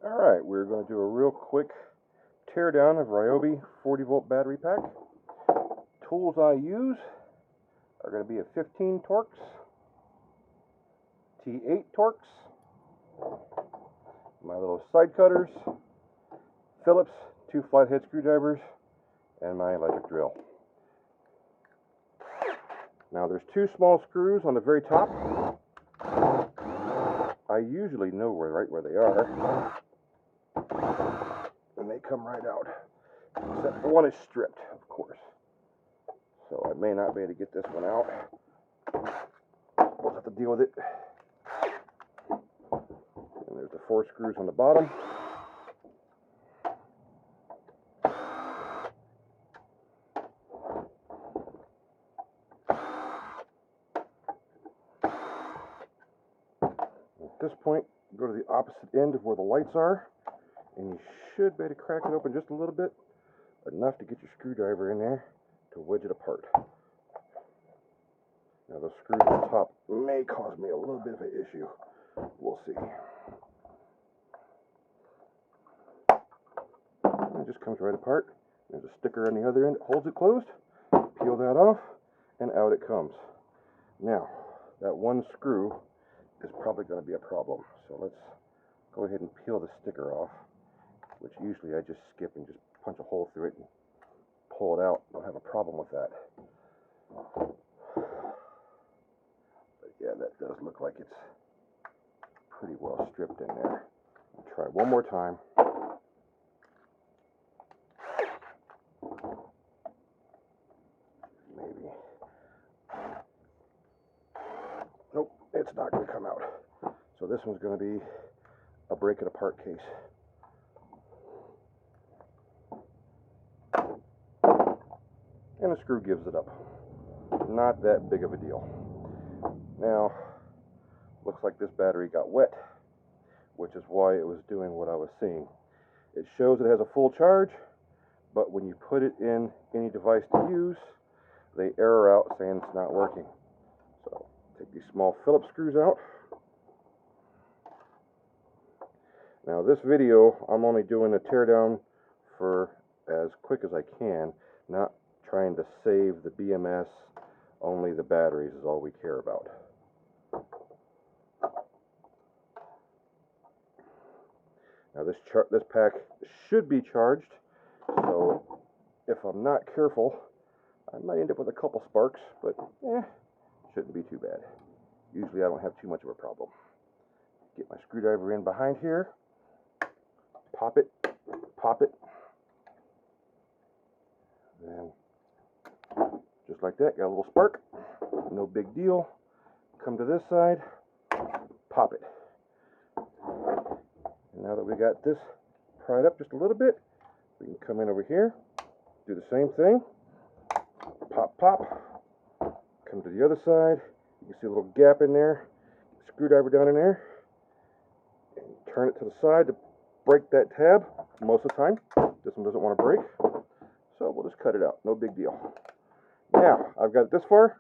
Alright, we're going to do a real quick teardown of Ryobi 40 volt battery pack. Tools I use are going to be a 15 Torx, T8 Torx, my little side cutters, Phillips 2 flathead screwdrivers, and my electric drill. Now there's 2 small screws on the very top. I usually know right where they are, and they come right out, except one is stripped, of course, so I may not be able to get this one out. We'll have to deal with it. And there's the 4 screws on the bottom. At this point, go to the opposite end of where the lights are, and you should be able to crack it open just a little bit, enough to get your screwdriver in there to wedge it apart. Now the screws on the top may cause me a little bit of an issue. We'll see. And it just comes right apart. There's a sticker on the other end that holds it closed. Peel that off, and out it comes. Now, that one screw is probably going to be a problem. So let's go ahead and peel the sticker off, which usually I just skip and just punch a hole through it and pull it out. Don't have a problem with that. But yeah, that does look like it's pretty well stripped in there. I'll try one more time. Maybe. Nope, it's not going to come out. So this one's going to be a break it apart case. And the screw gives it up. Not that big of a deal. Now, looks like this battery got wet, which is why it was doing what I was seeing. It shows it has a full charge, but when you put it in any device to use, they error out saying it's not working. So, take these small Phillips screws out. Now this video, I'm only doing a teardown for as quick as I can, not trying to save the BMS, only the batteries is all we care about. Now this pack should be charged, so if I'm not careful, I might end up with a couple sparks, but shouldn't be too bad. Usually I don't have too much of a problem. Get my screwdriver in behind here, pop it, and just like that, got a little spark, no big deal. Come to this side, pop it. And now that we got this pried up just a little bit, we can come in over here, do the same thing, pop, come to the other side, you can see a little gap in there, screwdriver down in there, and turn it to the side to break that tab. Most of the time, this one doesn't want to break, so we'll just cut it out, no big deal. Now, I've got it this far.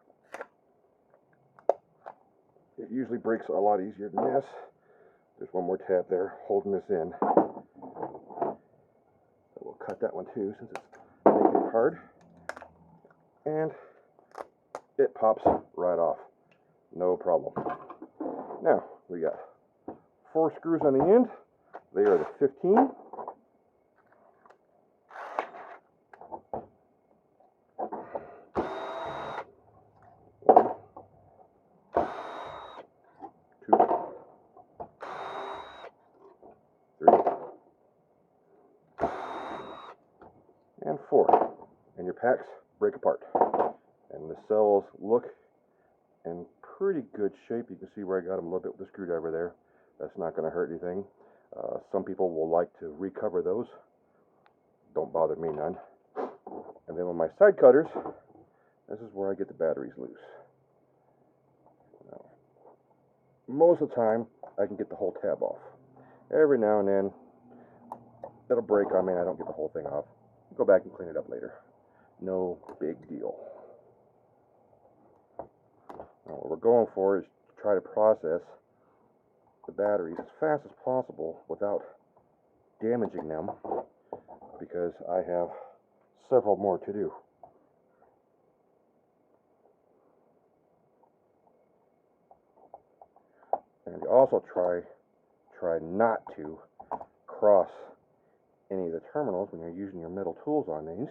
It usually breaks a lot easier than this. There's one more tab there holding this in. So we'll cut that one too, since it's making it hard. And it pops right off. No problem. Now, we got 4 screws on the end. They are the 15. And 4, and your packs break apart, and the cells look in pretty good shape. You can see where I got them a little bit with the screwdriver there. That's not going to hurt anything. Some people will like to recover those. Don't bother me none. And then with my side cutters, this is where I get the batteries loose. Now, most of the time I can get the whole tab off. Every now and then it'll break on me and I don't get the whole thing off. Go back and clean it up later. No big deal. Now what we're going for is to try to process the batteries as fast as possible without damaging them because I have several more to do. And also try not to cross any of the terminals when you're using your metal tools on these,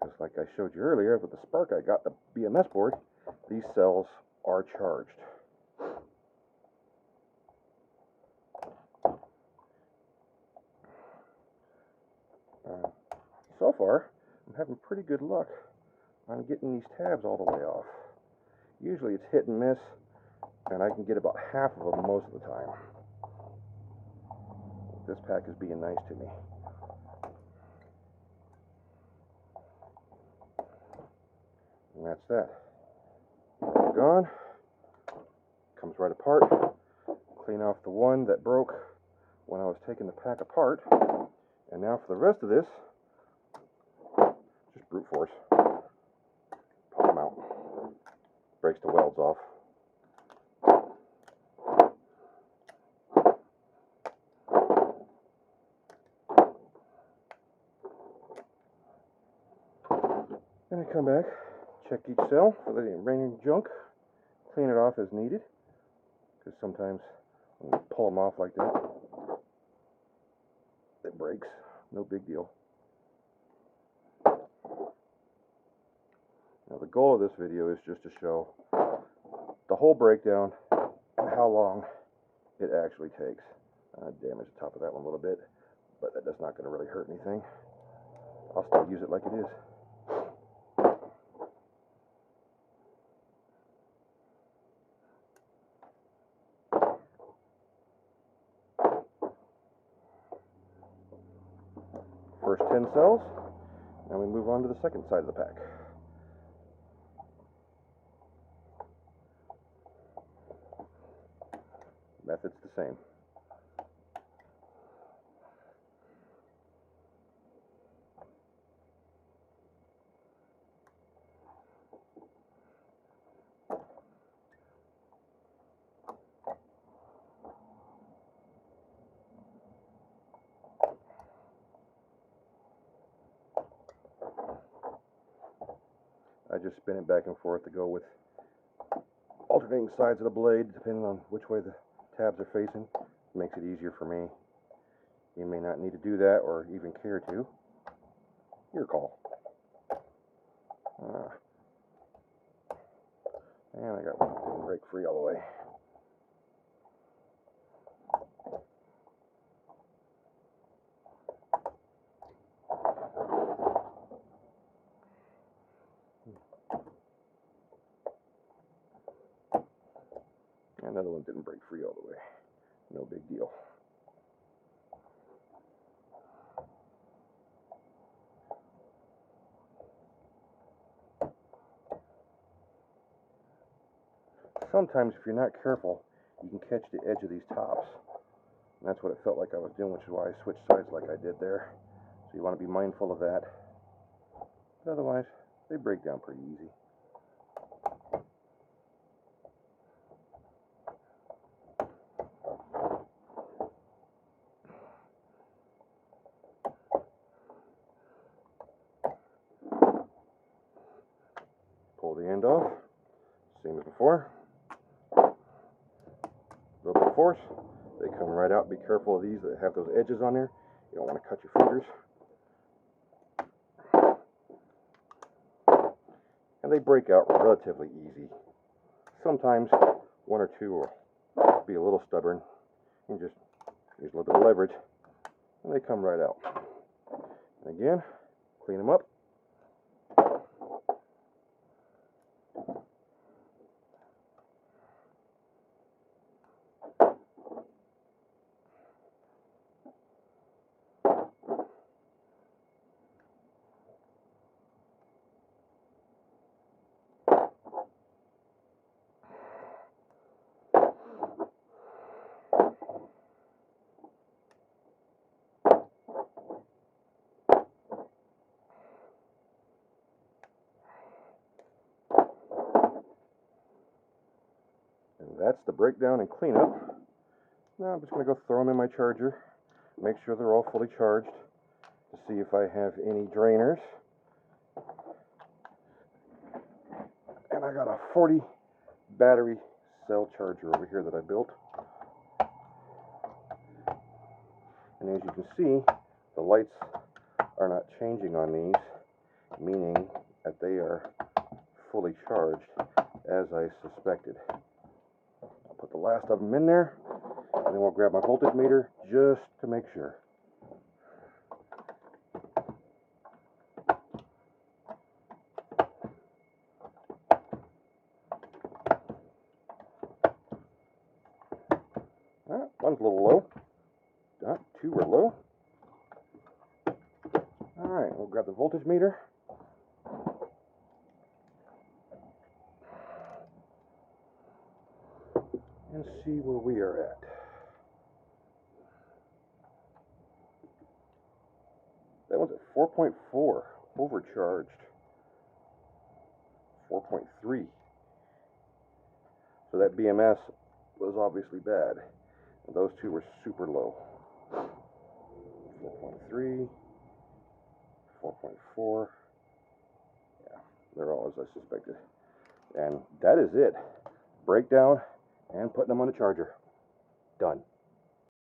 because like I showed you earlier with the spark I got the BMS board, these cells are charged. So far, I'm having pretty good luck on getting these tabs all the way off. Usually it's hit and miss, and I can get about half of them most of the time. This pack is being nice to me. And that's that. All gone. Comes right apart. Clean off the one that broke when I was taking the pack apart. And now for the rest of this, just brute force. Pop them out. Breaks the welds off. Then I come back, check each cell for the remaining junk, clean it off as needed, because sometimes when you pull them off like that, it breaks. No big deal. Now the goal of this video is just to show the whole breakdown and how long it actually takes. I damaged the top of that one a little bit, but that's not going to really hurt anything. I'll still use it like it is. First 10 cells, now we move on to the second side of the pack. Method's the same. I just spin it back and forth to go with alternating sides of the blade, depending on which way the tabs are facing. It makes it easier for me. You may not need to do that or even care to. Your call. And I got one that didn't break free all the way. Another one didn't break free all the way. No big deal. Sometimes if you're not careful, you can catch the edge of these tops. And that's what it felt like I was doing, which is why I switched sides like I did there. So you want to be mindful of that. But otherwise, they break down pretty easy. Pull the end off, same as before. A little bit of force, they come right out. Be careful of these that have those edges on there. You don't want to cut your fingers. And they break out relatively easy. Sometimes one or two will be a little stubborn and just use a little bit of leverage, and they come right out. And again, clean them up. That's the breakdown and cleanup. Now I'm just going to go throw them in my charger. make sure they're all fully charged to see if I have any drainers. And I got a 40 battery cell charger over here that I built. And as you can see, the lights are not changing on these, meaning that they are fully charged as I suspected. I'll put the last of them in there, and then we'll grab my voltage meter just to make sure. One's a little low. Two are low. Alright, we'll grab the voltage meter. And see where we are at. That one's at 4.4, overcharged. 4.3. So that BMS was obviously bad. And those two were super low. 4.3, 4.4. Yeah, they're all as I suspected. And that is it. Breakdown and putting them on the charger. Done.